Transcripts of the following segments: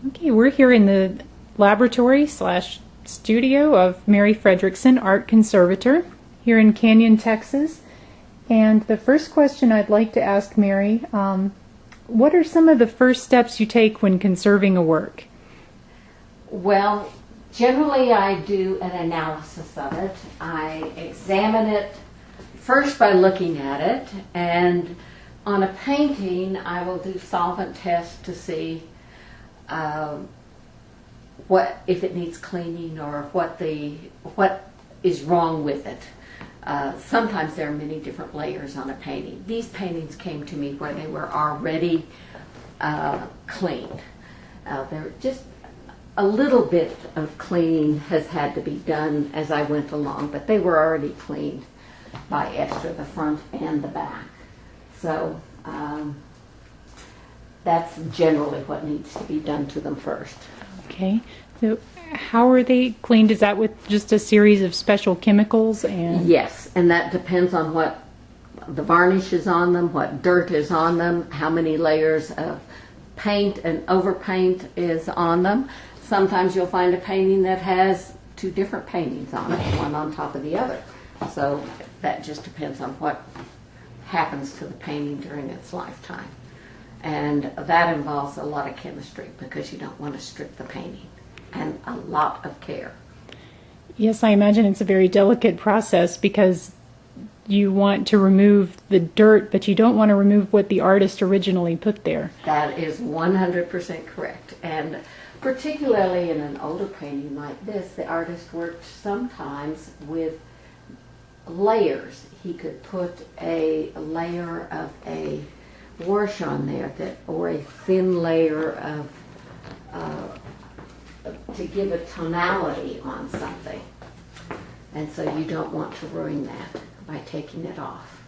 Okay, we're here in the laboratory slash studio of Mary Frederickson, art conservator, here in Canyon, Texas. And the first question I'd like to ask Mary, what are some of the first steps you take when conserving a work? Well, generally I do an analysis of it. I examine it first by looking at it, and on a painting I will do solvent tests to see what if it needs cleaning or what is wrong with it. Sometimes there are many different layers on a painting. These paintings came to me where they were already cleaned. They're just a little bit of cleaning has had to be done as I went along, but they were already cleaned by Esther, the front and the back. So that's generally what needs to be done to them first. Okay, so how are they cleaned? Is that with just a series of special chemicals? And yes, and that depends on what the varnish is on them, what dirt is on them, how many layers of paint and overpaint is on them. Sometimes you'll find a painting that has two different paintings on it, one on top of the other. So that just depends on what happens to the painting during its lifetime. And that involves a lot of chemistry because you don't want to strip the painting, and a lot of care. Yes, I imagine it's a very delicate process because you want to remove the dirt, but you don't want to remove what the artist originally put there. That is 100% correct. And particularly in an older painting like this, the artist worked sometimes with layers. He could put a layer of a wash on there, or a thin layer of to give a tonality on something, and so you don't want to ruin that by taking it off.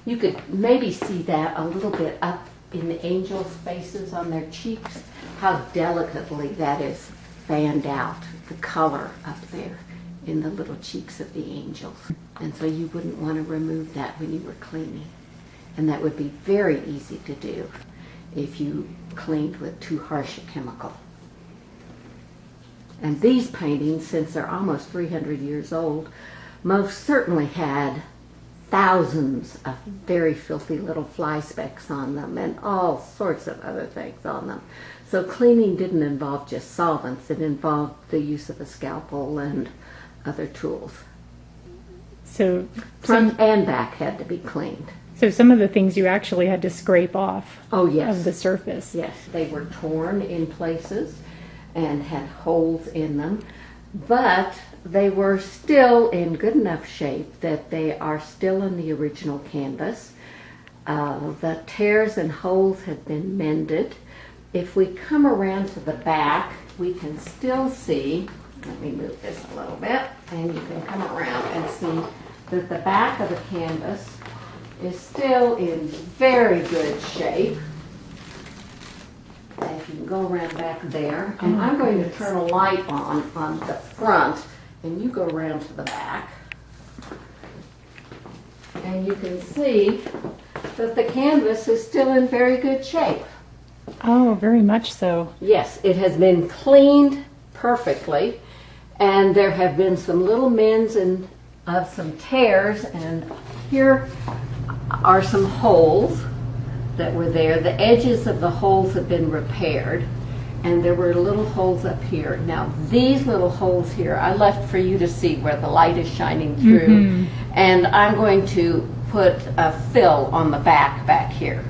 You could maybe see that a little bit up in the angels' faces on their cheeks, how delicately that is fanned out, the color up there in the little cheeks of the angels. And so you wouldn't want to remove that when you were cleaning. And that would be very easy to do if you cleaned with too harsh a chemical. And these paintings, since they're almost 300 years old, most certainly had thousands of very filthy little fly specks on them and all sorts of other things on them. So cleaning didn't involve just solvents, it involved the use of a scalpel and other tools. So front and back had to be cleaned. So some of the things you actually had to scrape off of the surface. Yes, they were torn in places and had holes in them, but they were still in good enough shape that they are still in the original canvas. The tears and holes have been mended. If we come around to the back, we can still see, let me move this a little bit, and you can come around and see that the back of the canvas is still in very good shape. And if you can go around back there, and I'm going to turn a light on the front, and you go around to the back, and you can see that the canvas is still in very good shape. Oh, very much so. Yes, it has been cleaned perfectly, and there have been some little mends and of some tears, and here are some holes that were there. The edges of the holes have been repaired, and there were little holes up here. Now these little holes here I left for you to see where the light is shining through, and I'm going to put a fill on the back here,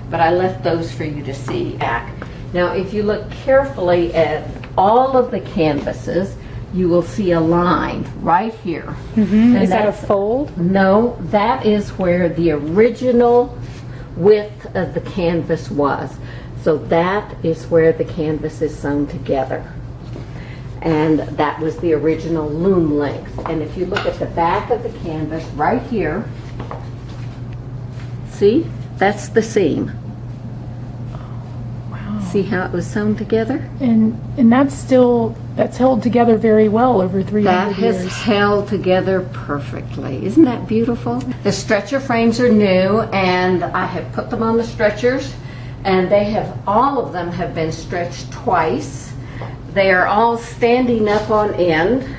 but I left those for you to see back. Now if you look carefully at all of the canvases, you will see a line right here. Is that a fold? No, that is where the original width of the canvas was. So that is where the canvas is sewn together. And that was the original loom length. And if you look at the back of the canvas right here, see, that's the seam. See how it was sewn together? And that's held together very well over 300 years. That has years. held together perfectly. Isn't that beautiful? The stretcher frames are new, and I have put them on the stretchers, and all of them have been stretched twice. They are all standing up on end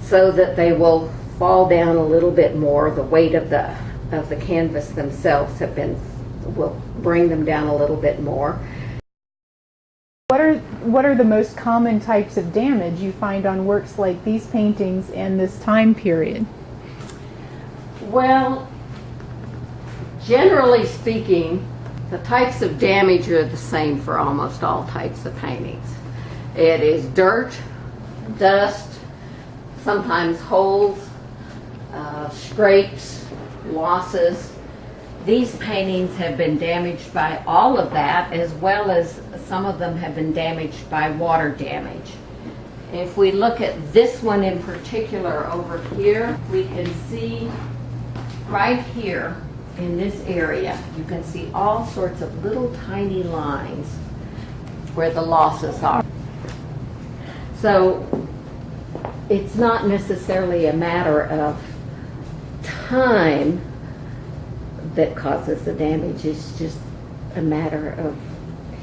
so that they will fall down a little bit more. The weight of the canvas themselves will bring them down a little bit more. What are the most common types of damage you find on works like these paintings and this time period? Well, generally speaking, the types of damage are the same for almost all types of paintings. It is dirt, dust, sometimes holes, scrapes, losses. These paintings have been damaged by all of that, as well as some of them have been damaged by water damage. If we look at this one in particular over here, we can see right here in this area, you can see all sorts of little tiny lines where the losses are. So it's not necessarily a matter of time that causes the damage. It's just a matter of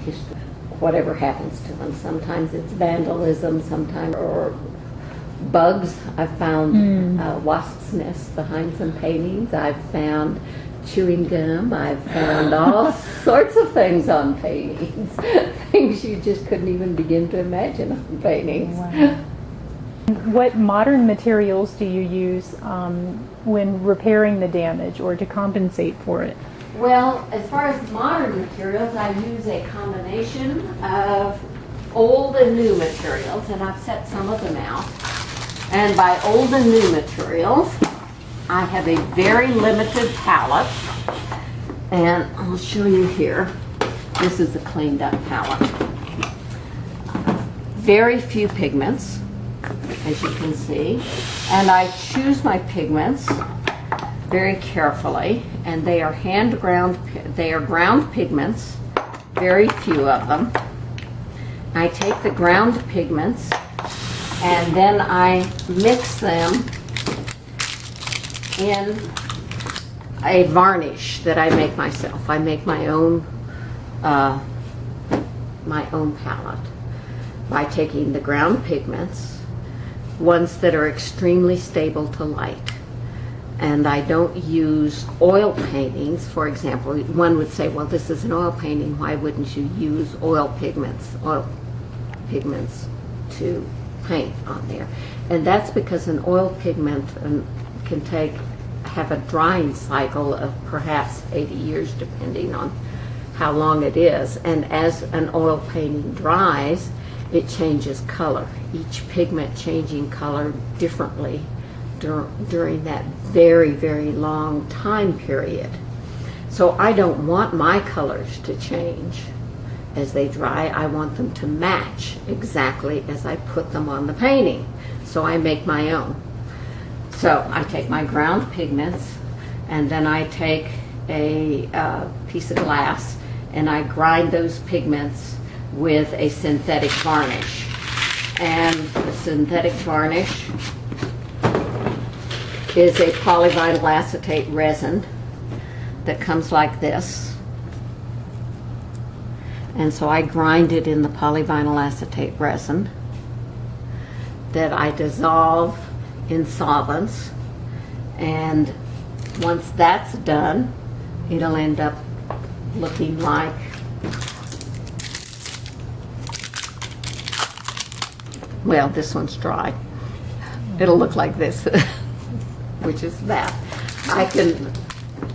history, whatever happens to them. Sometimes it's vandalism, sometimes or bugs. I've found wasps' nests behind some paintings. I've found chewing gum. I've found all sorts of things on paintings. Things you just couldn't even begin to imagine on paintings. Wow. What modern materials do you use when repairing the damage or to compensate for it? Well, as far as modern materials, I use a combination of old and new materials, and I've set some of them out. And by old and new materials, I have a very limited palette, and I'll show you here. This is a cleaned up palette. Very few pigments, as you can see, and I choose my pigments very carefully, and they are ground pigments, very few of them. I take the ground pigments and then I mix them in a varnish that I make myself. I make my own palette by taking the ground pigments, ones that are extremely stable to light. And I don't use oil paintings. For example, one would say, well, this is an oil painting, why wouldn't you use oil pigments to paint on there? And that's because an oil pigment can have a drying cycle of perhaps 80 years, depending on how long it is. And as an oil painting dries, it changes color, each pigment changing color differently during that very, very long time period. So I don't want my colors to change as they dry. I want them to match exactly as I put them on the painting. So I make my own. So I take my ground pigments, and then I take a piece of glass and I grind those pigments with a synthetic varnish. And the synthetic varnish is a polyvinyl acetate resin that comes like this. And so I grind it in the polyvinyl acetate resin that I dissolve in solvents. And once that's done, it'll end up looking like well, this one's dry. It'll look like this, which is that. I can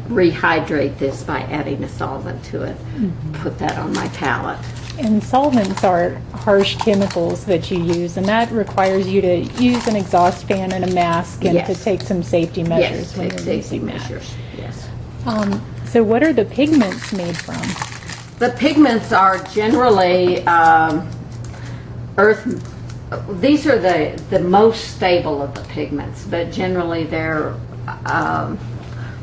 rehydrate this by adding a solvent to it, put that on my palette. And solvents are harsh chemicals that you use, and that requires you to use an exhaust fan and a mask and to take some safety measures when you're using that. Yes. So what are the pigments made from? The pigments are generally earth. These are the most stable of the pigments, but generally they're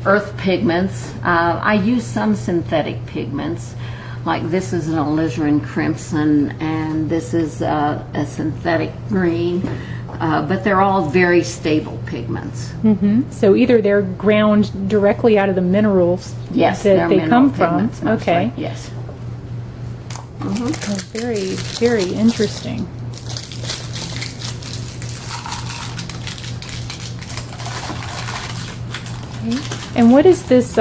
earth pigments. I use some synthetic pigments, like this is an alizarin crimson, and this is a synthetic green, but they're all very stable pigments. So either they're ground directly out of the minerals that they come from. Okay. Yes. Mhm. Oh, very, very interesting. Okay. And what is this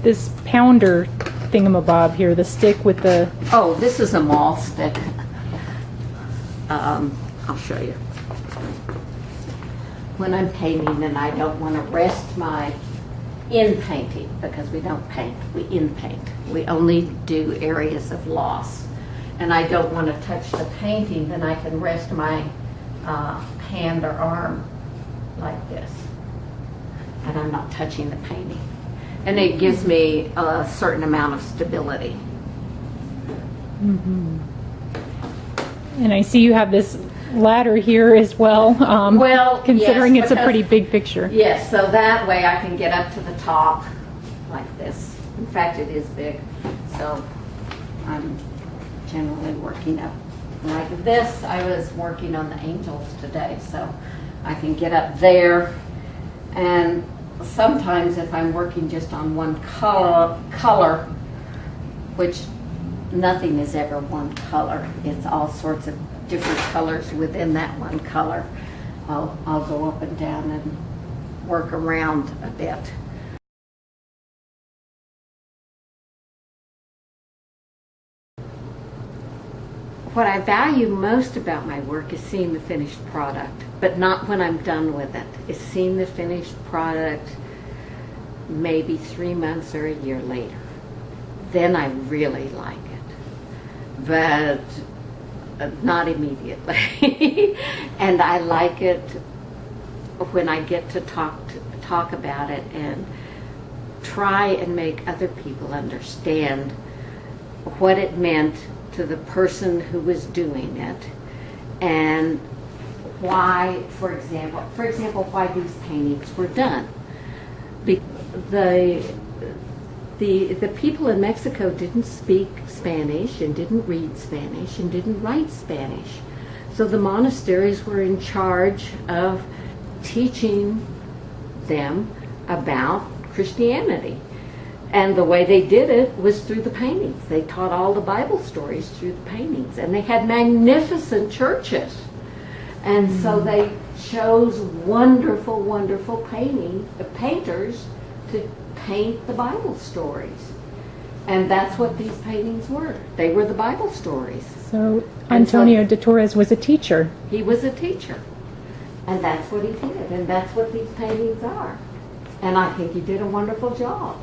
this pounder thingamabob here? The stick with the Oh, this is a maul stick. I'll show you. When I'm painting and I don't want to rest my in painting, because we don't paint, we in paint. We only do areas of loss. And I don't want to touch the painting, then I can rest my hand or arm like this. And I'm not touching the painting. And it gives me a certain amount of stability. and I see you have this ladder here as well. Well, considering yes, it's a because- pretty big picture. Yes, so that way I can get up to the top like this. In fact, it is big. So I'm generally working up like this. I was working on the angels today, so I can get up there. And sometimes if I'm working just on one color, which nothing is ever one color, it's all sorts of different colors within that one color, I'll go up and down and work around a bit. What I value most about my work is seeing the finished product, but not when I'm done with it. It's seeing the finished product maybe 3 months or a year later. Then I really like it, but not immediately. And I like it when I get to talk about it and try and make other people understand what it meant to the person who was doing it, and why, for example, why these paintings were done. The people in Mexico didn't speak Spanish and didn't read Spanish and didn't write Spanish. So the monasteries were in charge of teaching them about Christianity. And the way they did it was through the paintings. They taught all the Bible stories through the paintings. And they had magnificent churches. And so they chose wonderful, wonderful painters to paint the Bible stories. And that's what these paintings were. They were the Bible stories. So Antonio de Torres was a teacher. He was a teacher. And that's what he did. And that's what these paintings are. And I think he did a wonderful job.